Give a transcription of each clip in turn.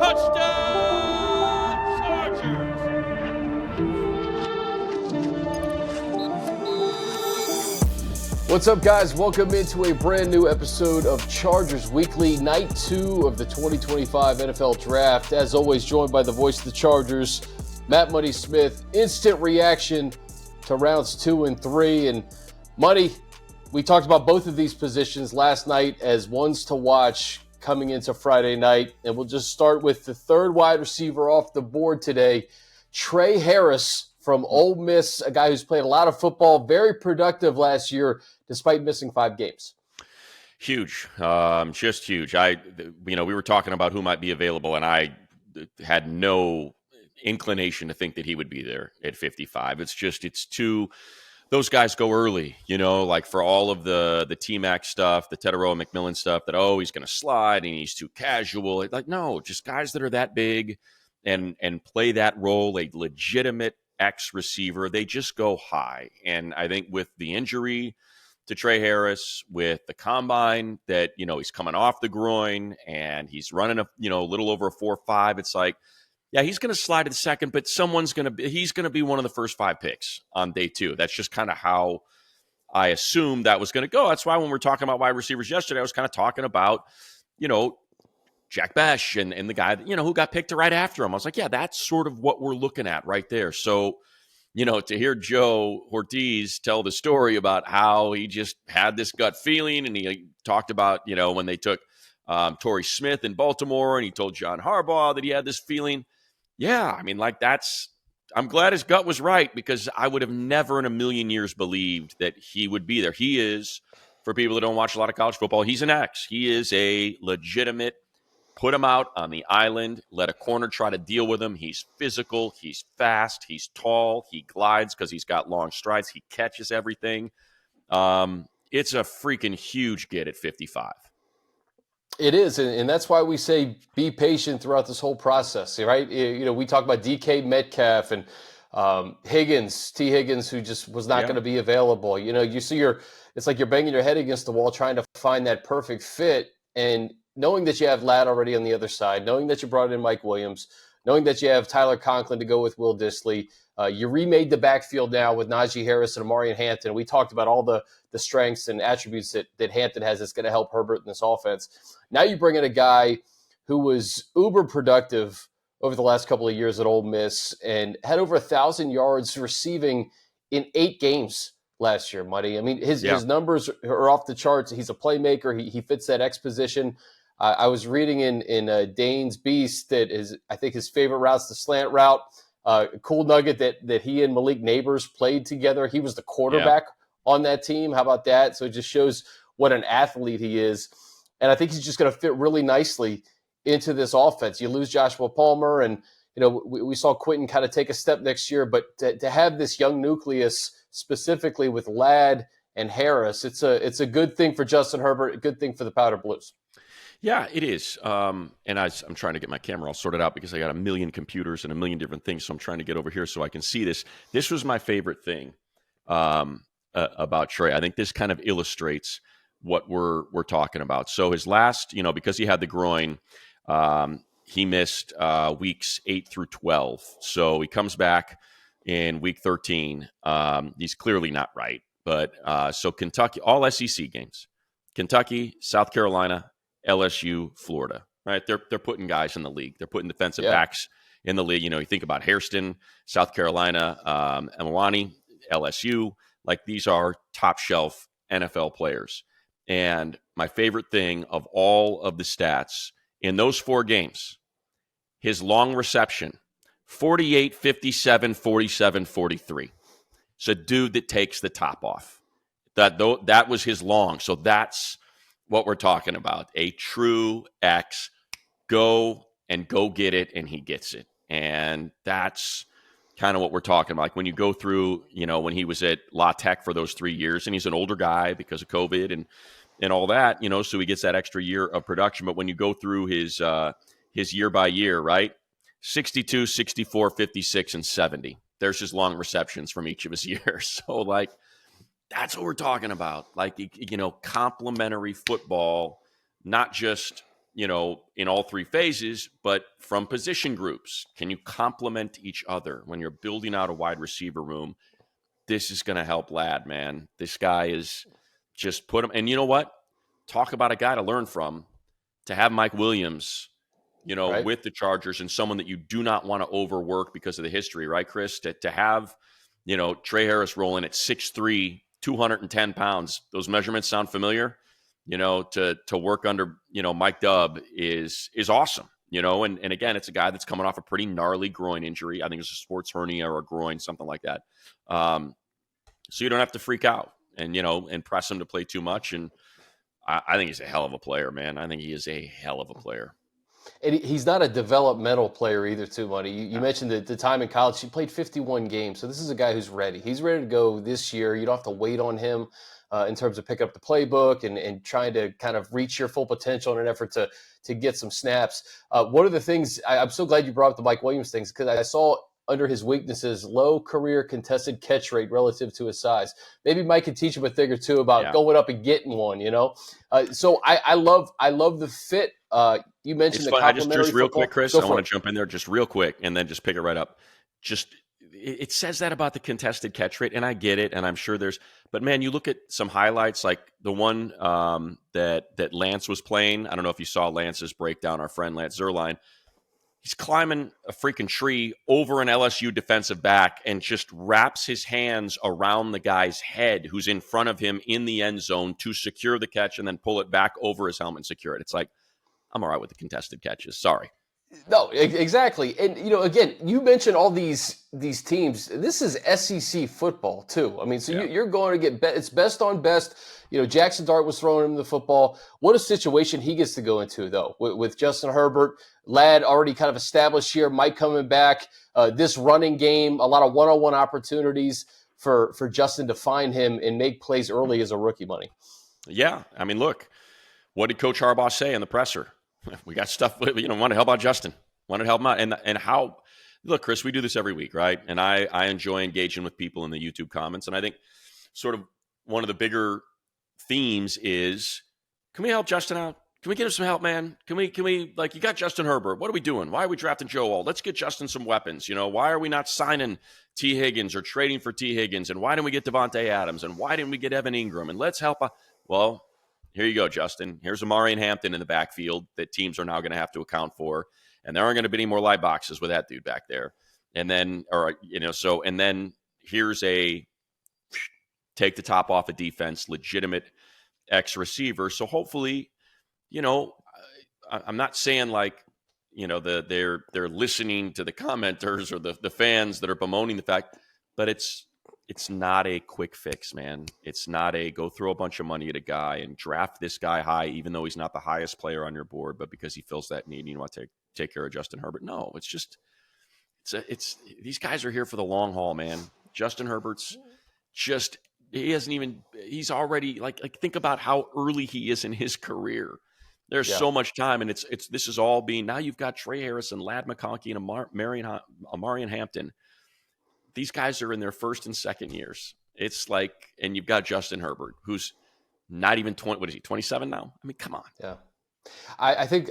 Touchdown, Chargers! What's up, guys? Welcome into a brand new episode of Chargers Weekly, Night 2 of the 2025 NFL Draft. As always, joined by the voice of the Chargers, Matt Money Smith. Instant reaction to rounds 2 and 3. And Money, we talked about both of these positions last night as ones to watch coming into Friday night. And we'll just start with the third wide receiver off the board today, Tre Harris from Ole Miss, a guy who's played a lot of football, very productive last year, despite missing 5 games. Huge, just huge. We were talking about who might be available, and I had no inclination to think that he would be there at 55. It's too. Those guys go early, like for all of the T-Mac stuff, the Tetaroa McMillan stuff. That he's going to slide and he's too casual. Like no, just guys that are that big and play that role, a legitimate X receiver. They just go high, and I think with the injury to Tre Harris, with the combine that, he's coming off the groin and he's running a little over a 4.5. It's like, yeah, he's going to slide to the second, but he's going to be one of the first 5 picks on day 2. That's just kind of how I assumed that was going to go. That's why when we're talking about wide receivers yesterday, I was kind of talking about, Jack Besh and the guy, who got picked right after him. I was like, yeah, that's sort of what we're looking at right there. So, to hear Joe Ortiz tell the story about how he just had this gut feeling, and he talked about, when they took Torrey Smith in Baltimore, and he told John Harbaugh that he had this feeling. Yeah, I mean, I'm glad his gut was right, because I would have never in a million years believed that he would be there. He is, for people that don't watch a lot of college football, he's an X. He is a legitimate. Put him out on the island, let a corner try to deal with him. He's physical, he's fast, he's tall, he glides because he's got long strides, he catches everything. It's a freaking huge get at 55. It is, and that's why we say be patient throughout this whole process, right? We talk about DK Metcalf and Higgins, T. Higgins, who just was not going to be available. It's like you're banging your head against the wall trying to find that perfect fit, and knowing that you have Ladd already on the other side, knowing that you brought in Mike Williams, knowing that you have Tyler Conklin to go with Will Dissly, you remade the backfield now with Najee Harris and Amari Hampton. We talked about all the strengths and attributes that Hampton has that's going to help Herbert in this offense. Now you bring in a guy who was uber productive over the last couple of years at Ole Miss and had over 1,000 yards receiving in 8 games last year, Muddy. I mean, his numbers are off the charts. He's a playmaker. He fits that X position. I was reading in Dane's Beast that I think his favorite route's the slant route. Cool nugget that he and Malik Neighbors played together. He was the quarterback on that team. How about that? So it just shows what an athlete he is. And I think he's just going to fit really nicely into this offense. You lose Joshua Palmer, and we saw Quentin kind of take a step next year, but to have this young nucleus specifically with Ladd and Harris, it's a good thing for Justin Herbert, a good thing for the Powder Blues. Yeah, it is. And I'm trying to get my camera all sorted out because I got a million computers and a million different things. So I'm trying to get over here so I can see this. This was my favorite thing about Tre. I think this kind of illustrates what we're talking about. So his last, because he had the groin, he missed weeks 8 through 12. So he comes back in week 13. He's clearly not right. But so Kentucky, all SEC games, Kentucky, South Carolina, LSU, Florida, right? They're putting guys in the league. They're putting defensive backs in the league. You think about Hairston, South Carolina, Emilani, LSU. Like, these are top shelf NFL players. And my favorite thing of all of the stats in those 4 games, his long reception, 48, 57, 47, 43. It's a dude that takes the top off. That was his long. So that's what we're talking about. A true X. Go get it, and he gets it. And that's kind of what we're talking about. Like when you go through, when he was at La Tech for those 3 years, and he's an older guy because of COVID and all that, so he gets that extra year of production. But when you go through his year by year, right? 62, 64, 56, and 70. There's just long receptions from each of his years. So, that's what we're talking about. Complementary football, not just in all three phases, but from position groups. Can you complement each other when you're building out a wide receiver room? This is going to help Ladd, man. This guy is just put him. And you know what? Talk about a guy to learn from. To have Mike Williams, Right. with the Chargers and someone that you do not want to overwork because of the history, right, Chris? To have, Tre Harris rolling at 6'3", 210 pounds. Those measurements sound familiar. To work under, Mike Dubb is awesome. And again, it's a guy that's coming off a pretty gnarly groin injury. I think it's a sports hernia or a groin, something like that. So you don't have to freak out and press him to play too much. And I think he's a hell of a player, man. I think he is a hell of a player. And he's not a developmental player either, too, Money. You mentioned the time in college. He played 51 games. So this is a guy who's ready. He's ready to go this year. You don't have to wait on him in terms of picking up the playbook and trying to kind of reach your full potential in an effort to get some snaps. One of the things, I'm so glad you brought up the Mike Williams things, because I saw under his weaknesses, low career contested catch rate relative to his size. Maybe Mike could teach him a thing or two about going up and getting one, So I love the fit. You mentioned the complementary just real football. Quick, Chris, I want to jump in there just real quick and then just pick it right up. It says that about the contested catch rate, and I get it, and I'm sure but man, you look at some highlights like the one that Lance was playing. I don't know if you saw Lance's breakdown, our friend Lance Zerline. He's climbing a freaking tree over an LSU defensive back and just wraps his hands around the guy's head who's in front of him in the end zone to secure the catch and then pull it back over his helmet and secure it. It's like, I'm all right with the contested catches. Sorry. No, exactly. And, again, you mentioned all these teams. This is SEC football, too. I mean, so you're going to get it's best on best. Jackson Dart was throwing him the football. What a situation he gets to go into, though, with Justin Herbert. Ladd already kind of established here. Mike coming back. This running game, a lot of one-on-one opportunities for Justin to find him and make plays early as a rookie, Money. Yeah. I mean, look, what did Coach Harbaugh say in the presser? We got stuff, want to help out Justin. Want to help him out. And how, look, Chris, we do this every week, right? And I enjoy engaging with people in the YouTube comments. And I think sort of one of the bigger themes is, can we help Justin out? Can we get him some help, man? Can we you got Justin Herbert. What are we doing? Why are we drafting Joe Alt? Let's get Justin some weapons. Why are we not signing T. Higgins or trading for T. Higgins? And why didn't we get Devontae Adams? And why didn't we get Evan Ingram? And let's help out. Well, here you go, Justin. Here's Jamaree and Hampton in the backfield that teams are now going to have to account for. And there aren't going to be any more light boxes with that dude back there. And then, and then here's a take the top off a defense, legitimate X receiver. So hopefully, I'm not saying they're listening to the commenters or the fans that are bemoaning the fact, but it's not a quick fix, man. It's not a go throw a bunch of money at a guy and draft this guy high, even though he's not the highest player on your board, but because he fills that need, you want to take care of Justin Herbert. No, it's these guys are here for the long haul, man. Justin Herbert's he's already think about how early he is in his career. There's so much time, and this is all being, now you've got Tre Harris and Ladd McConkey and Amari and Hampton. These guys are in their first and second years. It's like, and you've got Justin Herbert, who's not even 20. What is he, 27 now? I mean, come on. Yeah. I think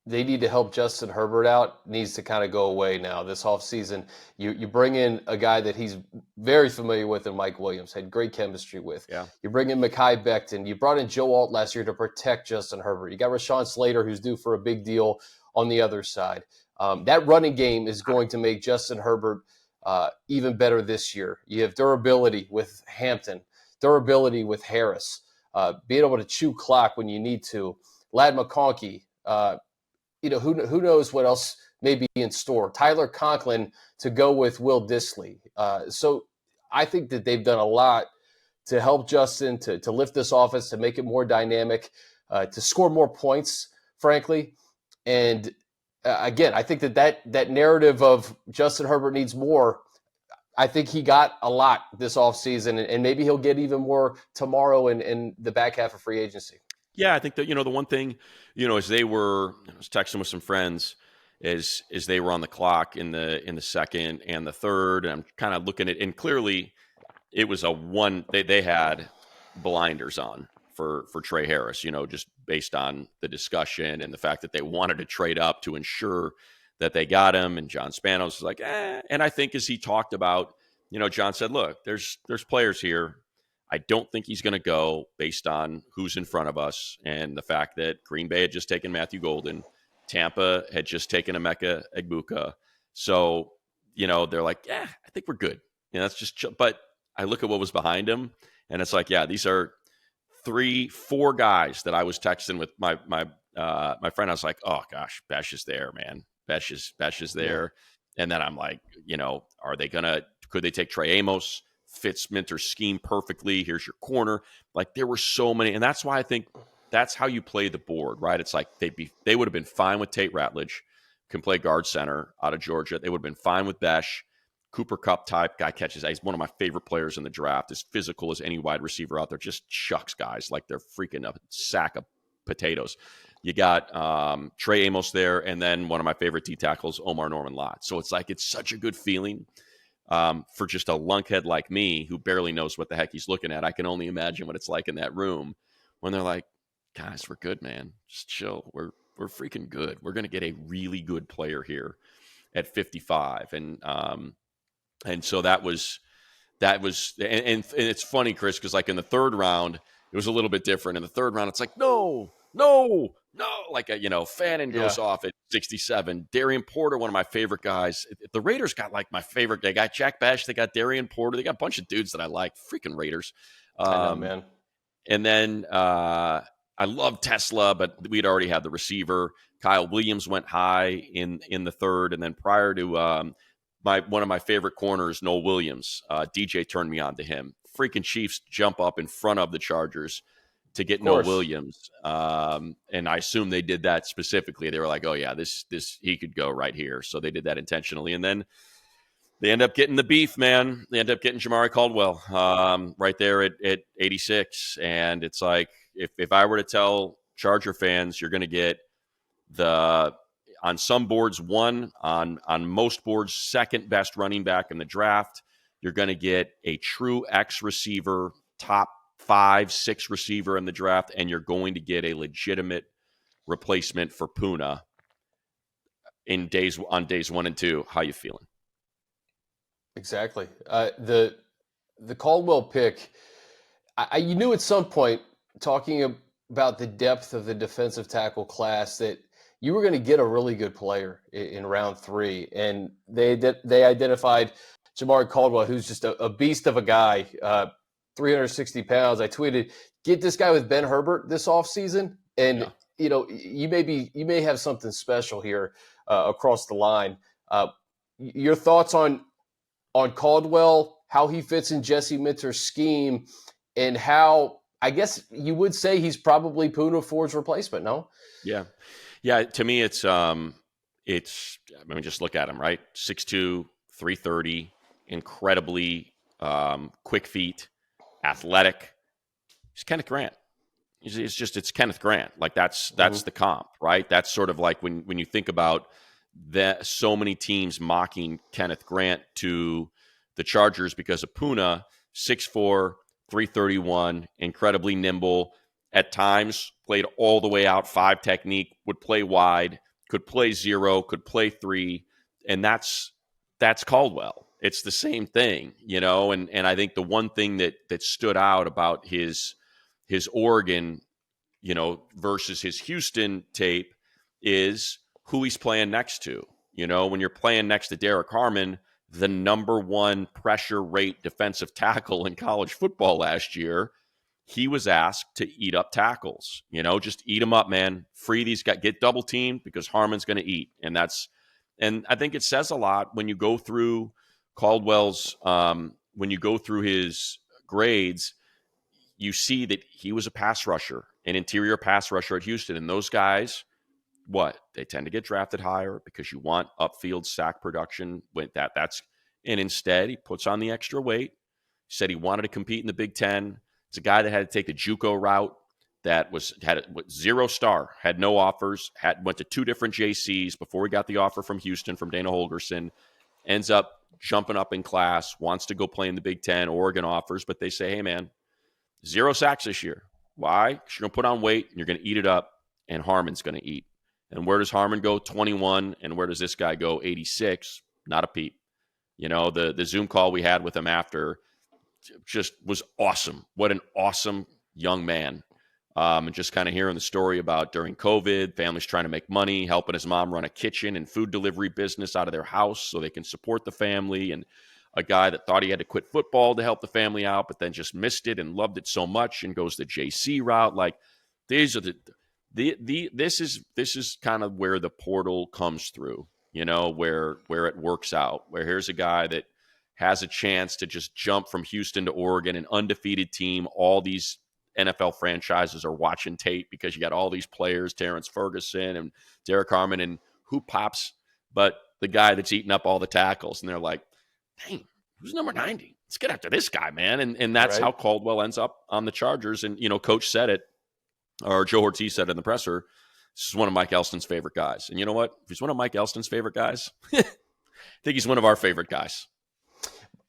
they need to help Justin Herbert out. Needs to kind of go away now this offseason. You bring in a guy that he's very familiar with in Mike Williams, had great chemistry with. Yeah. You bring in Mekhi Becton. You brought in Joe Alt last year to protect Justin Herbert. You got Rashawn Slater, who's due for a big deal on the other side. That running game is going to make Justin Herbert even better this year. You have durability with Hampton, durability with Harris, being able to chew clock when you need to. Ladd McConkey, who knows what else may be in store. Tyler Conklin to go with Will Dissly. So I think that they've done a lot to help Justin, to lift this offense, to make it more dynamic, to score more points, frankly. And again, I think that narrative of Justin Herbert needs more, I think he got a lot this offseason, and maybe he'll get even more tomorrow in the back half of free agency. Yeah, I think that, the one thing, as they were, I was texting with some friends as they were on the clock in the second and the third, and I'm kind of looking at, and clearly it was they had blinders on for Tre Harris, just based on the discussion and the fact that they wanted to trade up to ensure that they got him. And John Spanos was like, And I think as he talked about, John said, look, there's players here. I don't think he's going to go based on who's in front of us and the fact that Green Bay had just taken Matthew Golden. Tampa had just taken Emeka Egbuka. So, they're like, I think we're good. That's just, but I look at what was behind him and it's like, these are 3-4 guys that I was texting with my friend. I was like, oh gosh, Besh is there, man. Besh is there. Yeah. And then I'm like, could they take Trey Amos? Fits Minter's scheme perfectly. Here's your corner. Like there were so many. And that's why I think that's how you play the board, right? It's like they would have been fine with Tate Ratledge, can play guard center out of Georgia. They would have been fine with Besh, Cooper Kupp type guy catches. He's one of my favorite players in the draft, as physical as any wide receiver out there, just chucks guys like they're freaking a sack of potatoes. You got Trey Amos there, and then one of my favorite D tackles, Omar Norman Lott. So it's like it's such a good feeling. For just a lunkhead like me who barely knows what the heck he's looking at. I can only imagine what it's like in that room when they're like, guys, we're good, man. Just chill. We're freaking good. We're going to get a really good player here at 55. And so that was, and it's funny, Chris, because like in the third round, it was a little bit different. In the third round, it's like, no. Like, Fannin goes off at 67. Darian Porter, one of my favorite guys. The Raiders got like my favorite. They got Jack Bash. They got Darian Porter. They got a bunch of dudes that I like. Freaking Raiders. I know, man. And then I love Tesla, but we'd already had the receiver. Kyle Williams went high in the third. And then prior to one of my favorite corners, Noel Williams, DJ turned me on to him. Freaking Chiefs jump up in front of the Chargers to get Noel Williams. And I assume they did that specifically. They were like, oh yeah, this he could go right here. So they did that intentionally. And then they end up getting the beef, man. They end up getting Jamaree Caldwell right there at 86. And it's like, if I were to tell Charger fans, you're going to get on some boards, on most boards, second best running back in the draft. You're going to get a true X receiver, top 5-6 receiver in the draft, and you're going to get a legitimate replacement for Puna on days 1 and 2. How you feeling? Exactly. The Caldwell pick, you knew at some point, talking about the depth of the defensive tackle class, that you were going to get a really good player in round 3, and they identified Jamaree Caldwell, who's just a beast of a guy. 360 pounds. I tweeted, get this guy with Ben Herbert this offseason, and you may have something special here across the line. Your thoughts on Caldwell, how he fits in Jesse Minter's scheme, and how I guess you would say he's probably Poona Ford's replacement, no? Yeah. To me, it's just look at him, right? 6'2", 330, incredibly quick feet. Athletic. He's Kenneth Grant. It's Kenneth Grant. Like that's the comp, right? That's sort of like when you think about that, so many teams mocking Kenneth Grant to the Chargers because of Puna, 6'4", 331, incredibly nimble. At times played all the way out, 5 technique, would play wide, could play 0, could play 3, and that's Caldwell. It's the same thing, and I think the one thing that stood out about his Oregon, versus his Houston tape is who he's playing next to. When you're playing next to Derek Harmon, the number 1 pressure rate defensive tackle in college football last year, he was asked to eat up tackles, just eat them up, man. Free these guys, get double teamed because Harmon's going to eat. And I think it says a lot when you go through Caldwell's, when you go through his grades, you see that he was a pass rusher, an interior pass rusher at Houston. And those guys, they tend to get drafted higher because you want upfield sack production with and instead he puts on the extra weight. He said he wanted to compete in the Big Ten. It's a guy that had to take the JUCO route that had 0 star, had no offers, went to 2 different JCs before he got the offer from Houston from Dana Holgerson, ends up jumping up in class, wants to go play in the Big Ten. Oregon offers, but they say, hey, man, 0 sacks this year. Why? Because you're going to put on weight and you're going to eat it up, and Harmon's going to eat. And where does Harmon go? 21. And where does this guy go? 86. Not a peep. The Zoom call we had with him after just was awesome. What an awesome young man. And just kind of hearing the story about during COVID, families trying to make money, helping his mom run a kitchen and food delivery business out of their house so they can support the family. And a guy that thought he had to quit football to help the family out, but then just missed it and loved it so much and goes the JC route. Like, these are this is kind of where the portal comes through, where it works out, where here's a guy that has a chance to just jump from Houston to Oregon, an undefeated team. All these NFL franchises are watching tape because you got all these players, Terrence Ferguson and Derek Harmon, and who pops but the guy that's eating up all the tackles. And they're like, dang, who's number 90? Let's get after this guy, man. And that's Right. how Caldwell ends up on the Chargers. And, Coach said it, or Joe Ortiz said it in the presser, this is one of Mike Elston's favorite guys. And you know what? If he's one of Mike Elston's favorite guys, I think he's one of our favorite guys.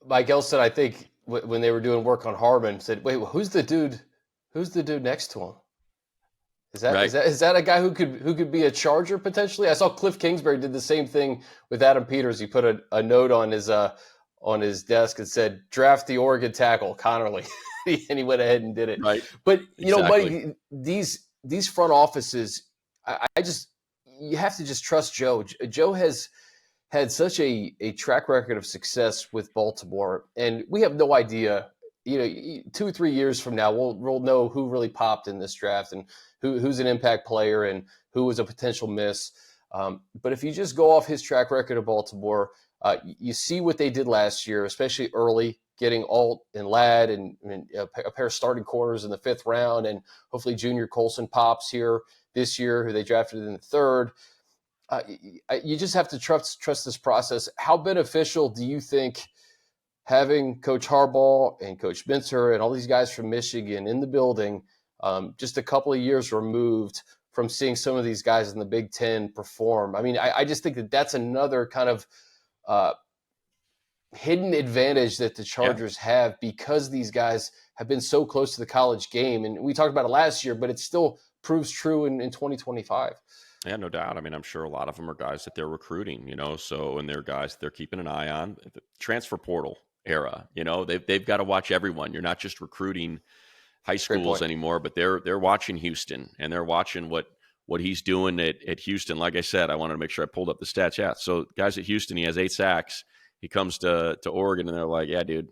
Mike Elston, I think, when they were doing work on Harmon, said, "Wait, who's the dude next to him? Is that Right. is that a guy who could be a Charger potentially?" I saw Cliff Kingsbury did the same thing with Adam Peters. He put a note on his desk and said, "Draft the Oregon tackle, Connerly," and he went ahead and did it. Right. But Exactly. Mike, these front offices, you have to just trust Joe. Joe has had such a track record of success with Baltimore, and we have no idea. 2 or 3 years from now, we'll know who really popped in this draft and who's an impact player and who was a potential miss. But if you just go off his track record of Baltimore, you see what they did last year, especially early, getting Alt and Ladd and a pair of starting corners in the 5th round, and hopefully Junior Colson pops here this year, who they drafted in the 3rd. You just have to trust this process. How beneficial do you think having Coach Harbaugh and Coach Minter and all these guys from Michigan in the building, just a couple of years removed from seeing some of these guys in the Big Ten perform? I mean, I just think that's another kind of hidden advantage that the Chargers have, because these guys have been so close to the college game. And we talked about it last year, but it still proves true in 2025. Yeah, no doubt. I mean, I'm sure a lot of them are guys that they're recruiting, and they're guys that they're keeping an eye on. The transfer portal era, they've got to watch everyone. You're not just recruiting high schools anymore, but they're watching Houston, and they're watching what he's doing at Houston. Like I said, I wanted to make sure I pulled up the stats. Yeah, so guys at Houston, he has 8 sacks. He comes to Oregon, and they're like, yeah, dude,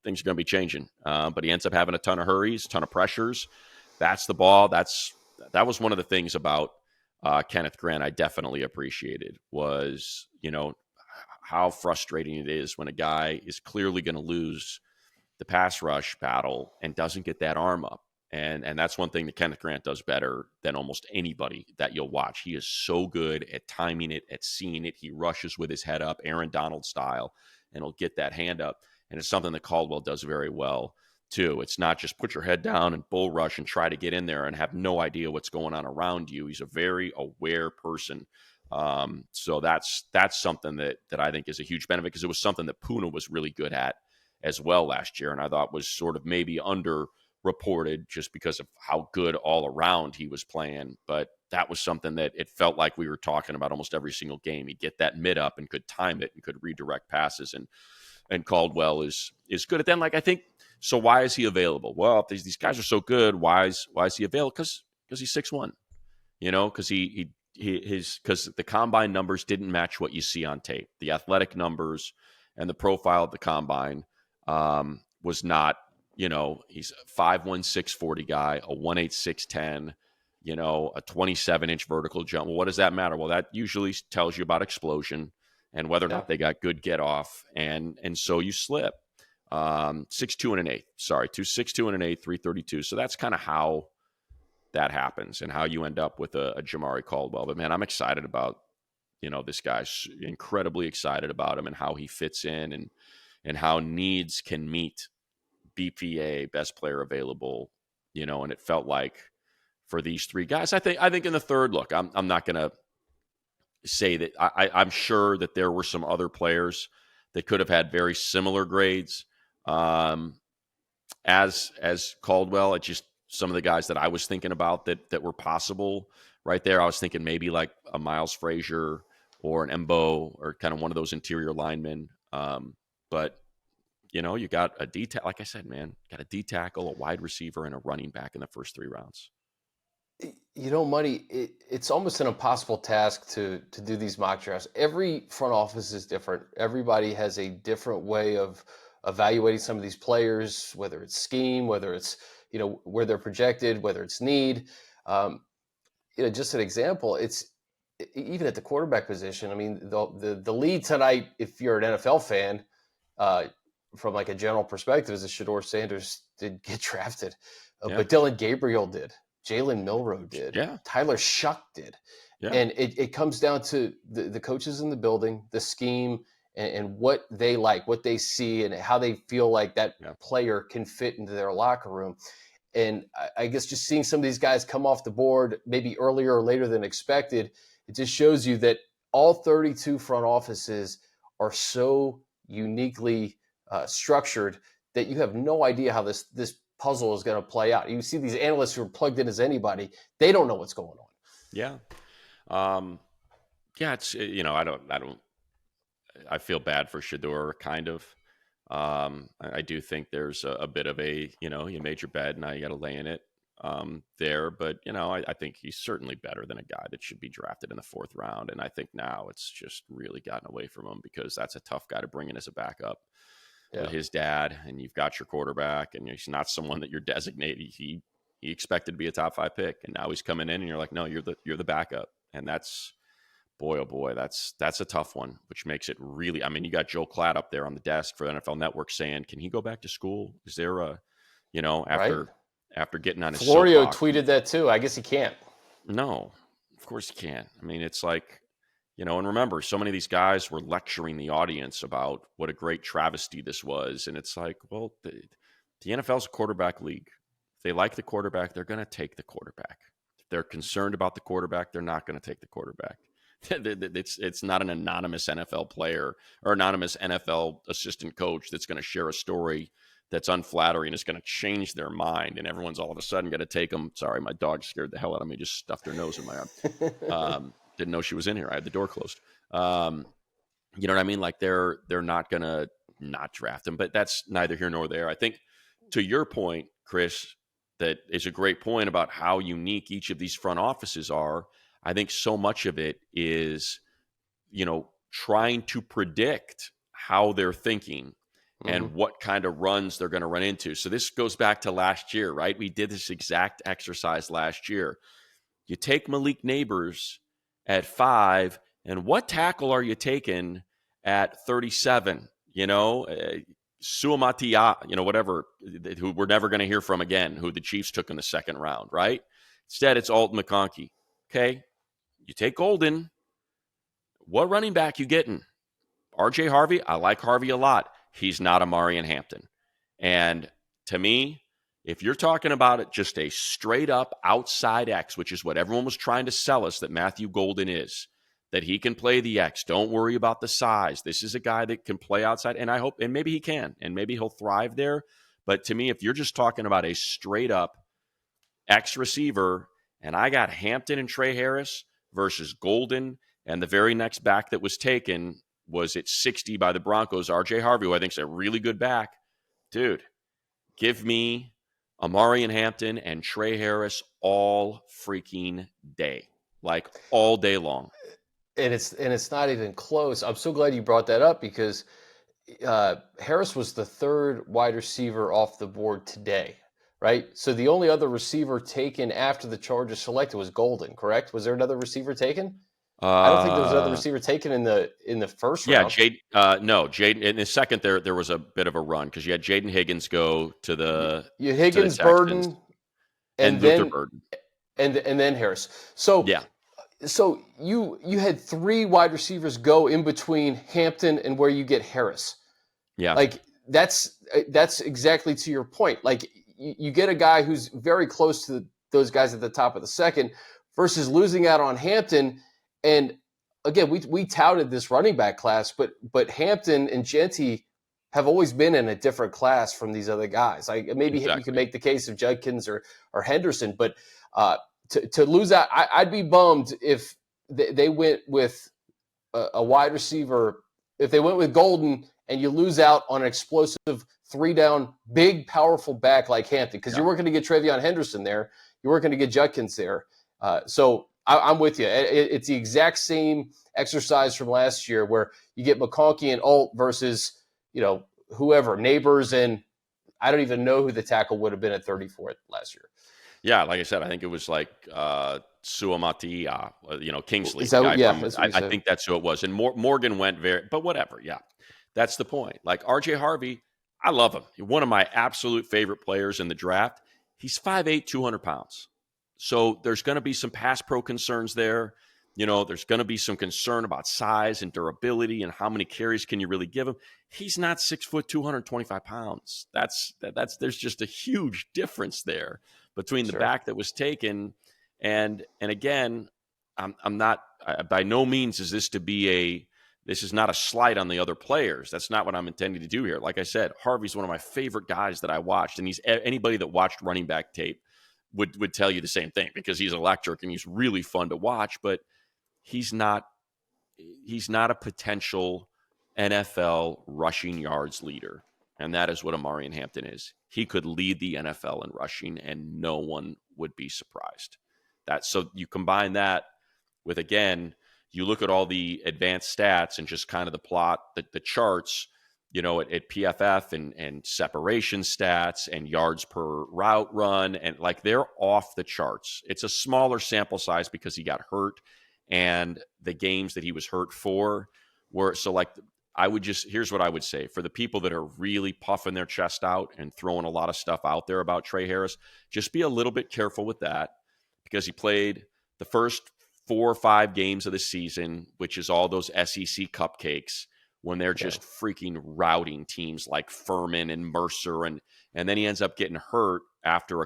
things are going to be changing. But he ends up having a ton of hurries, a ton of pressures. That's the ball. That was one of the things about Kenneth Grant I definitely appreciated, was, how frustrating it is when a guy is clearly going to lose the pass rush battle and doesn't get that arm up. And that's one thing that Kenneth Grant does better than almost anybody that you'll watch. He is so good at timing it, at seeing it. He rushes with his head up, Aaron Donald style, and he'll get that hand up. And it's something that Caldwell does very well too. It's not just put your head down and bull rush and try to get in there and have no idea what's going on around you. He's a very aware person. So that's something that I think is a huge benefit, because it was something that Puna was really good at as well last year, and I thought was sort of maybe underreported just because of how good all around he was playing. But that was something that it felt like we were talking about almost every single game. He'd get that mid up and could time it and could redirect passes, and Caldwell is good at that. Like, I think, so why is he available? Well, if these guys are so good, why is he available? Because he's 6'1", because because the combine numbers didn't match what you see on tape. The athletic numbers and the profile of the combine was not, he's a 5'1", 640 guy, a 1'8", 6'10", a 27-inch vertical jump. Well, what does that matter? Well, that usually tells you about explosion and whether or not they got good get off. And so you slip. 6'2" and an 1/8. Sorry, 6'2" and an 1/8, 332. So that's kind of how that happens and how you end up with a Jamaree Caldwell. But man, I'm excited about, this guy's incredibly excited about him and how he fits in and how needs can meet BPA, best player available, and it felt like for these 3 guys, I think in the 3rd, look, I'm not going to say that I'm sure that there were some other players that could have had very similar grades as Caldwell. It just some of the guys that I was thinking about that were possible right there. I was thinking maybe like a Miles Frazier or an Embo or kind of one of those interior linemen. But you got a D tackle, like I said, man, got a D tackle, a wide receiver, and a running back in the first 3 rounds. Money, it's almost an impossible task to do these mock drafts. Every front office is different. Everybody has a different way of evaluating some of these players, whether it's scheme, whether it's, where they're projected, whether it's need. Just an example, it's even at the quarterback position. I mean, the lead tonight, if you're an NFL fan, from like a general perspective, is that Shedeur Sanders did get drafted, but Dylan Gabriel did. Jalen Milroe did. Yeah. Tyler Shuck did. Yeah. And it comes down to the coaches in the building, the scheme, and what they like, what they see, and how they feel like that player can fit into their locker room. And I guess just seeing some of these guys come off the board maybe earlier or later than expected, it just shows you that all 32 front offices are so uniquely structured that you have no idea how this puzzle is going to play out. You see these analysts who are plugged in as anybody, they don't know what's going on. Yeah. It's, I feel bad for Shedeur kind of. I do think there's a bit of a, you made your bed, now you got to lay in it there. But, I think he's certainly better than a guy that should be drafted in the 4th round. And I think now it's just really gotten away from him because that's a tough guy to bring in as a backup. With his dad, and you've got your quarterback, and he's not someone that you're designated. He expected to be a top 5 pick, and now he's coming in, and you're like, no, you're the backup, and that's, boy, oh boy, that's a tough one, which makes it really. I mean, you got Joe Klatt up there on the desk for NFL Network saying, can he go back to school? Is there after getting on his Florio tweeted that too. I guess he can't. No, of course he can't. I mean, it's like. And remember, so many of these guys were lecturing the audience about what a great travesty this was. And it's like, well, the NFL's a quarterback league. If they like the quarterback, they're going to take the quarterback. If they're concerned about the quarterback, they're not going to take the quarterback. It's not an anonymous NFL player or anonymous NFL assistant coach that's going to share a story that's unflattering. It's going to change their mind. And everyone's all of a sudden going to take them. Sorry, my dog scared the hell out of me. Just stuffed her nose in my arm. Didn't know she was in here. I had the door closed. You know what I mean? Like they're not going to not draft him, but that's neither here nor there. I think to your point, Chris, that is a great point about how unique each of these front offices are. I think so much of it is, trying to predict how they're thinking and what kind of runs they're going to run into. So this goes back to last year, right? We did this exact exercise last year. You take Malik Neighbors at 5, and what tackle are you taking at 37? Suamatia, whatever, who we're never going to hear from again, who the Chiefs took in the 2nd round, right? Instead, it's Alton McConkey. Okay, you take Golden. What running back you getting? RJ Harvey? I like Harvey a lot. He's not Amari and Hampton. And to me, if you're talking about it, just a straight up outside X, which is what everyone was trying to sell us that Matthew Golden is, that he can play the X. Don't worry about the size. This is a guy that can play outside, and I hope, and maybe he can, and maybe he'll thrive there. But to me, if you're just talking about a straight up X receiver, and I got Hampton and Tre Harris versus Golden, and the very next back that was taken was at 60 by the Broncos, RJ Harvey, who I think is a really good back. Dude, give me Amari and Hampton and Tre Harris all freaking day, like all day long. And it's not even close. I'm so glad you brought that up because Harris was the 3rd wide receiver off the board today, right? So the only other receiver taken after the Chargers selected was Golden, correct? Was there another receiver taken? I don't think there was another receiver taken in the 1st round. Jaden in the 2nd there was a bit of a run because you had Jaden Higgins go to the Higgins, Burden, and then Luther Burden, and then Harris. So yeah. So you had 3 wide receivers go in between Hampton and where you get Harris. Yeah, like that's exactly to your point. Like you get a guy who's very close to those guys at the top of the 2nd versus losing out on Hampton. And again, we touted this running back class, but Hampton and Genty have always been in a different class from these other guys. Like maybe you could Exactly. make the case of Judkins or Henderson, but to lose out, I'd be bummed if they went with a wide receiver. If they went with Golden and you lose out on an explosive 3-down, big, powerful back like Hampton, because you weren't going to get Travion Henderson there. You weren't going to get Judkins there. So I'm with you. It's the exact same exercise from last year where you get McConkey and Alt versus, whoever, Neighbors, and I don't even know who the tackle would have been at 34 last year. Yeah, like I said, I think it was like Suamatia, Kingsley. Is that, Guy yeah, from, that's what I think that's who it was. And Morgan went but whatever. Yeah, that's the point. Like RJ Harvey, I love him. He's one of my absolute favorite players in the draft. He's 5'8", 200 pounds. So there's going to be some pass pro concerns there. There's going to be some concern about size and durability and how many carries can you really give him. He's not 6 foot, 225 pounds. There's just a huge difference there between the back that was taken. And again, I'm not, by no means is this this is not a slight on the other players. That's not what I'm intending to do here. Like I said, Harvey's one of my favorite guys that I watched, and anybody that watched running back tape would tell you the same thing, because he's electric and he's really fun to watch, but he's not a potential NFL rushing yards leader. And that is what Amari Hampton is. He could lead the NFL in rushing and no one would be surprised. So you combine that with, again, you look at all the advanced stats and just kind of the plot, the charts, at PFF and separation stats and yards per route run. And like, they're off the charts. It's a smaller sample size because he got hurt, and the games that he was hurt for were, so like, here's what I would say for the people that are really puffing their chest out and throwing a lot of stuff out there about Tre Harris, just be a little bit careful with that, because he played the first 4 or 5 games of the season, which is all those SEC cupcakes, when they're just freaking routing teams like Furman and Mercer. And then he ends up getting hurt after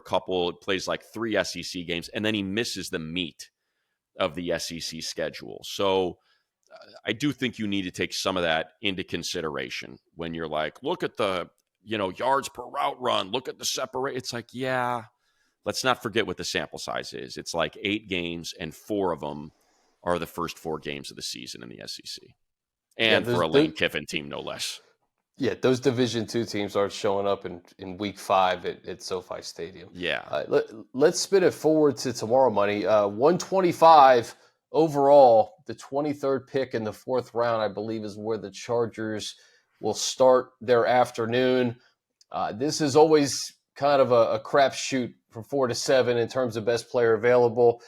plays like 3 SEC games, and then he misses the meat of the SEC schedule. So I do think you need to take some of that into consideration when you're like, look at the, yards per route run, look at the separate. It's like, yeah, let's not forget what the sample size is. It's like 8 games, and 4 of them are the first 4 games of the season in the SEC. And for a Lane Kiffin team, no less. Yeah, those Division II teams aren't showing up in Week 5 at SoFi Stadium. Yeah. Let's spin it forward to tomorrow, Money. 125 overall, the 23rd pick in the 4th round, I believe, is where the Chargers will start their afternoon. This is always kind of a crapshoot from 4 to 7 in terms of best player available.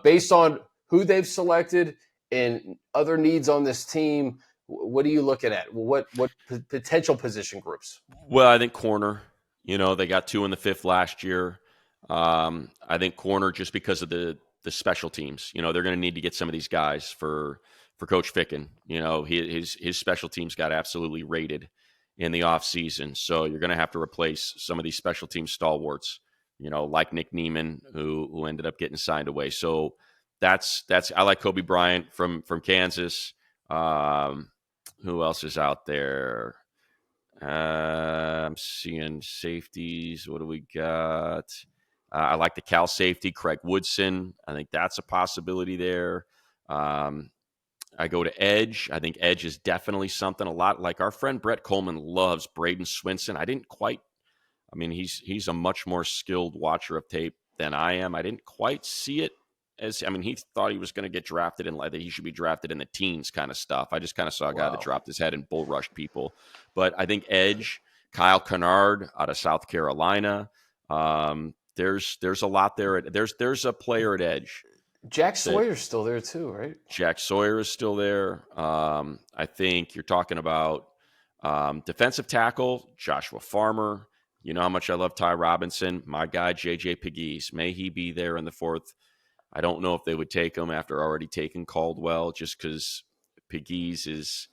Based on who they've selected and other needs on this team, what are you looking at? What potential position groups? Well, I think corner. They got 2 in the 5th last year. I think corner, just because of the special teams. They're going to need to get some of these guys for Coach Ficken. His special teams got absolutely raided in the offseason. So you're going to have to replace some of these special team stalwarts, like Nick Neiman, who ended up getting signed away. So that's I like Kobe Bryant from Kansas. Who else is out there? I'm seeing safeties. What do we got? I like the Cal safety, Craig Woodson. I think that's a possibility there. I go to edge. I think edge is definitely something. A lot like our friend Brett Coleman loves Braden Swinson. He's a much more skilled watcher of tape than I am. I didn't quite see it he thought he was going to get drafted in, like, that he should be drafted in the teens kind of stuff. I just kind of saw a guy that dropped his head and bull rushed people. But I think edge, Kyle Kennard out of South Carolina. There's a lot there. There's a player at edge. Jack Sawyer's still there too, right? Jack Sawyer is still there. I think you're talking about defensive tackle, Joshua Farmer. You know how much I love Ty Robinson. My guy, J.J. Pegues. May he be there in the 4th. I don't know if they would take him after already taking Caldwell, just because Pegues is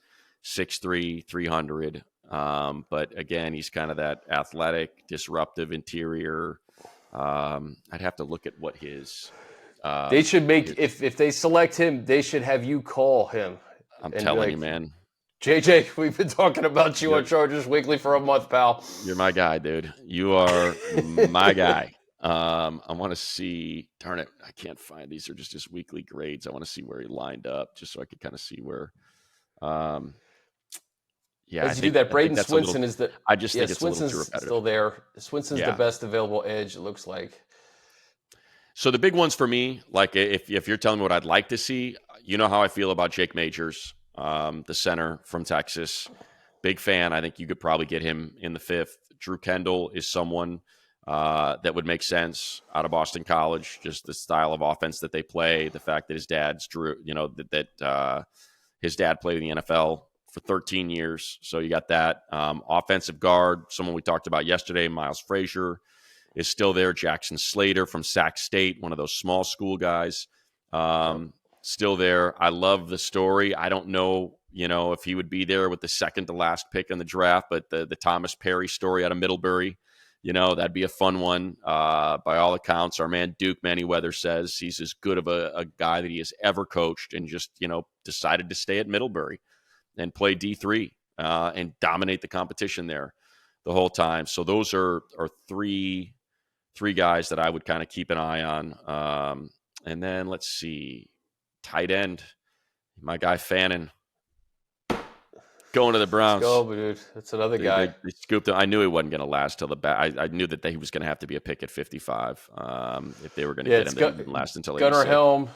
6'3", 300. But again, he's kind of that athletic, disruptive interior. I'd have to look at what his they should make if they select him, they should have you call him. I'm telling you, man. JJ, we've been talking about you on Chargers Weekly for a month, pal. You're my guy, dude. You are my guy. I want to see. Darn it, I can't find these. Are just his weekly grades. I want to see where he lined up, just so I could kind of see where. Yeah, as you do that, Braden Swinson is the. I just think it's Swinson's a little too repetitive. still there. Swinson's the best available edge. It looks like. So the big ones for me, like if you're telling me what I'd like to see, you know how I feel about Jake Majors, the center from Texas. Big fan. I think you could probably get him in the 5th. Drew Kendall is someone that would make sense out of Boston College. Just the style of offense that they play, the fact that his dad's Drew, his dad played in the NFL for 13 years. So you got that. Offensive guard, someone we talked about yesterday, Miles Frazier, is still there. Jackson Slater from Sac State, one of those small school guys, still there. I love the story. I don't know, if he would be there with the second to last pick in the draft, but the Thomas Perry story out of Middlebury, that'd be a fun one. By all accounts, our man Duke Manyweather says he's as good of a guy that he has ever coached, and just, decided to stay at Middlebury and play D3 and dominate the competition there the whole time. So those are three guys that I would kind of keep an eye on. And then let's see, tight end, my guy Fannin going to the Browns. Let's go, dude. That's another guy. They scooped him. I knew he wasn't going to last till the back. I knew that he was going to have to be a pick at 55 if they were going to get him. They wouldn't last until Gunnar Helm.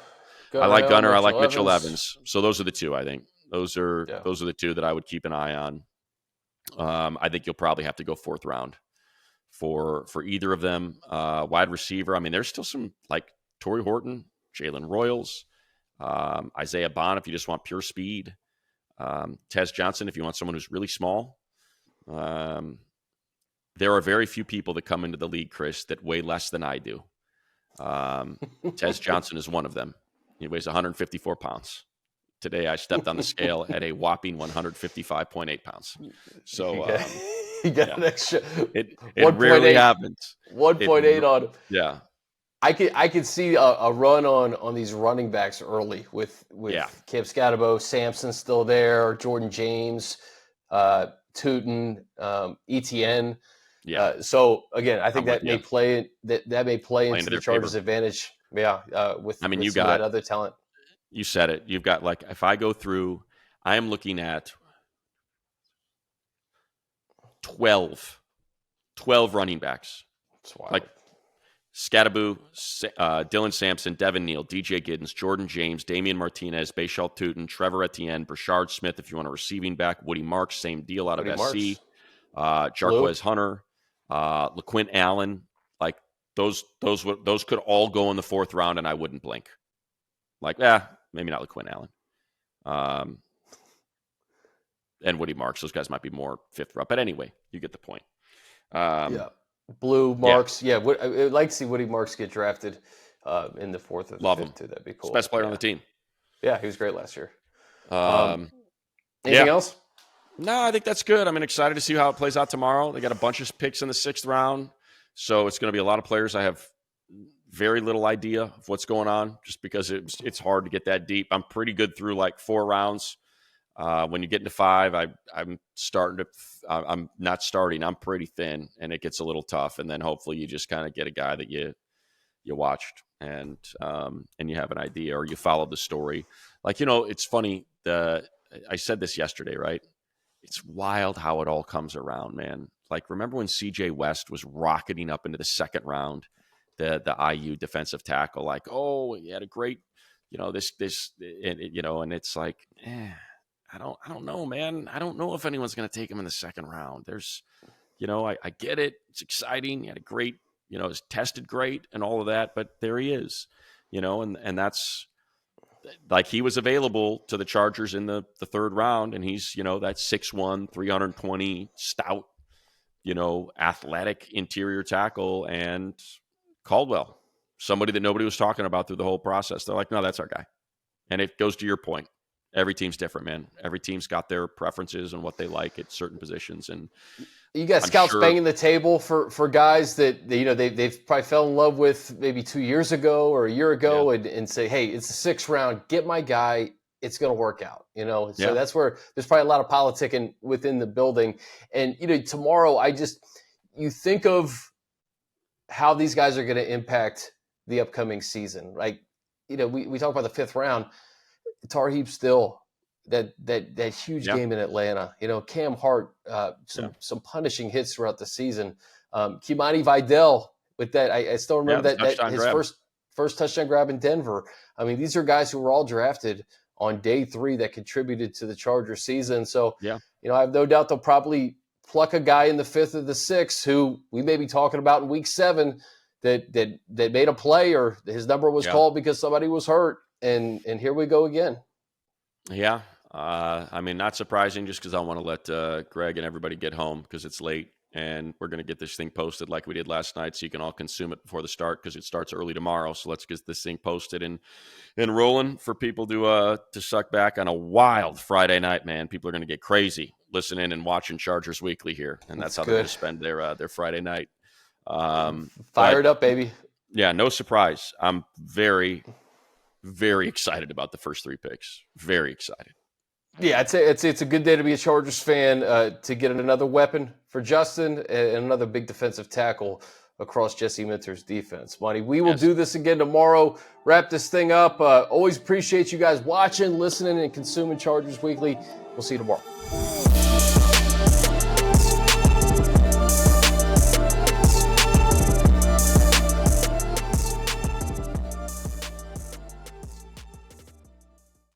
I like Gunnar. I like Mitchell Evans. So those are the two. I think those are the two that I would keep an eye on. I think you'll probably have to go 4th round for either of them. Wide receiver, I mean, there's still some like Torrey Horton, Jalen Royals, Isaiah Bond if you just want pure speed, Tez Johnson if you want someone who's really small. There are very few people that come into the league, Chris, that weigh less than I do. Tez Johnson is one of them. He weighs 154 pounds. Today I stepped on the scale at a whopping 155.8 pounds. So you got an extra. It rarely happens. 1.8 on him. Yeah. I could see a run on these running backs early with Cam Scatabo, Sampson still there, Jordan James, Tootin, ETN. Yeah. So again, I think that may play into the Chargers' advantage. Yeah. With you got that other talent. You said it. You've got, like, if I go through, I am looking at 12 running backs. That's wild. Like Scattaboo, Dylan Sampson, Devin Neal, DJ Giddens, Jordan James, Damian Martinez, Bashal Tootin, Trevor Etienne, Brashard Smith, if you want a receiving back, Woody Marks, same deal out of SC, Jarquez Hunter, LaQuint Allen. Like those could all go in the 4th round, and I wouldn't blink. Like, maybe not LaQuint Allen. And Woody Marks. Those guys might be more 5th round. But anyway, you get the point. Blue Marks. Yeah. I'd like to see Woody Marks get drafted in the 4th or the 5th too. That'd be cool. Best player on the team. Yeah, he was great last year. Anything else? No, I think that's good. I'm excited to see how it plays out tomorrow. They got a bunch of picks in the 6th round. So it's going to be a lot of players I have very little idea of what's going on, just because it's hard to get that deep. I'm pretty good through like 4 rounds. When you get into 5, I'm not starting. I'm pretty thin, and it gets a little tough. And then hopefully you just kind of get a guy that you watched and you have an idea, or you follow the story. Like, it's funny. I said this yesterday, right? It's wild how it all comes around, man. Like, remember when CJ West was rocketing up into the 2nd round? The IU defensive tackle, like, oh, he had a great, and it's like, I don't know, man. I don't know if anyone's going to take him in the 2nd round. There's, I get it. It's exciting. He had a great, was tested great and all of that, but there he is, and that's like, he was available to the Chargers in the 3rd round, and he's, that 6'1", 320 stout, athletic interior tackle, and Caldwell, somebody that nobody was talking about through the whole process. They're like, no, that's our guy. And it goes to your point. Every team's different, man. Every team's got their preferences and what they like at certain positions. And you got scouts banging the table for guys that they've probably fell in love with maybe 2 years ago or a year ago, and say, hey, it's the 6th round. Get my guy it's going to work out, So Yeah. that's where there's probably a lot of politicking within the building. And, tomorrow you think of how these guys are going to impact the upcoming season. Like, we talk about the 5th round. Tar Heel still that huge game in Atlanta. Cam Hart, some punishing hits throughout the season. Kimani Vidal with that. I still remember that his first touchdown grab in Denver. I mean, these are guys who were all drafted on day 3 that contributed to the Chargers season. So, I have no doubt they'll probably pluck a guy in the 5th or the 6th who we may be talking about in week 7 that made a play or his number was called because somebody was hurt. And here we go again. Yeah. I mean, not surprising just because I want to let Greg and everybody get home because it's late. And we're going to get this thing posted like we did last night so you can all consume it before the start because it starts early tomorrow. So let's get this thing posted and rolling for people to suck back on a wild Friday night, man. People are going to get crazy listening and watching Chargers Weekly here. And that's how they're going to spend their Friday night. Fired up, baby. Yeah, no surprise. I'm very, very excited about the first 3 picks. Very excited. Yeah, I'd say it's a good day to be a Chargers fan, to get another weapon for Justin and another big defensive tackle across Jesse Minter's defense. Monty, we will do this again tomorrow, wrap this thing up. Always appreciate you guys watching, listening, and consuming Chargers Weekly. We'll see you tomorrow.